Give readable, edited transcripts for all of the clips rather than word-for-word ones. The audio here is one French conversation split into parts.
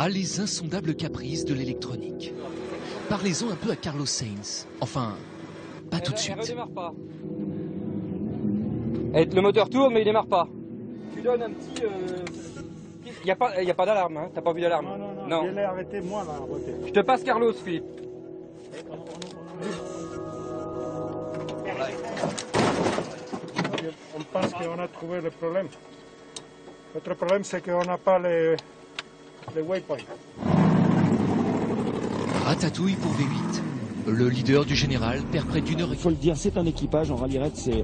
Ah, les insondables caprices de l'électronique. Parlez-en un peu à Carlos Sainz. Enfin, pas tout de suite. Elle redémarre pas. Le moteur tourne mais il démarre pas. Tu donnes un petit... Il n'y a pas d'alarme, hein. T'as pas vu d'alarme? Non. Je l'ai arrêté moi là. Je te passe Carlos, Philippe. On pense qu'on a trouvé le problème. Notre problème, c'est qu'on n'a pas les waypoints. Ratatouille pour V8. Le leader du général perd près d'une heure. Il faut le dire, c'est un équipage. En rallye raid, c'est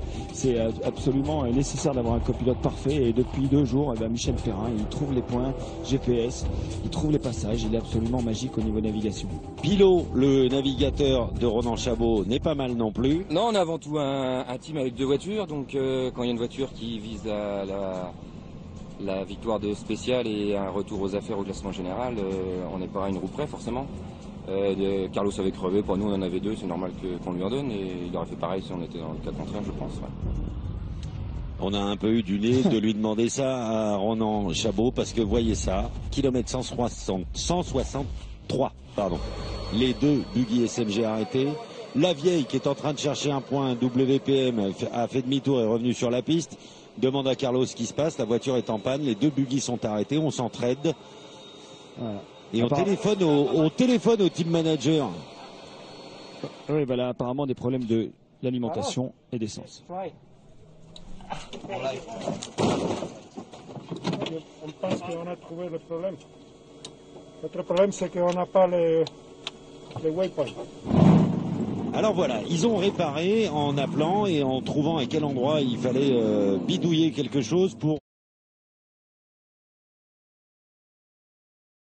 absolument nécessaire d'avoir un copilote parfait. Et depuis 2 jours, Michel Perrin, il trouve les points GPS, il trouve les passages. Il est absolument magique au niveau navigation. Pilot, le navigateur de Ronan Chabot, n'est pas mal non plus. Non, on est avant tout un team avec 2 voitures. Donc quand il y a une voiture qui vise la victoire de spécial et un retour aux affaires au classement général, on n'est pas à une roue près forcément. Carlos avait crevé, pour nous on en avait 2, c'est normal qu'on lui en donne et il aurait fait pareil si on était dans le 4 contre 1, je pense. Ouais. On a un peu eu du nez de lui demander ça à Ronan Chabot parce que voyez ça, kilomètre 163, pardon. Les 2 buggy SMG arrêtés. La vieille qui est en train de chercher un point WPM a fait demi-tour et est revenue sur la piste. Demande à Carlos ce qui se passe, la voiture est en panne, les 2 buggy sont arrêtés, on s'entraide. Voilà. Et on téléphone au team manager. Oui, là, apparemment des problèmes de l'alimentation et d'essence. On pense qu'on a trouvé le problème. Notre problème, c'est qu'on n'a pas les waypoints. Alors voilà, ils ont réparé en appelant et en trouvant à quel endroit il fallait bidouiller quelque chose pour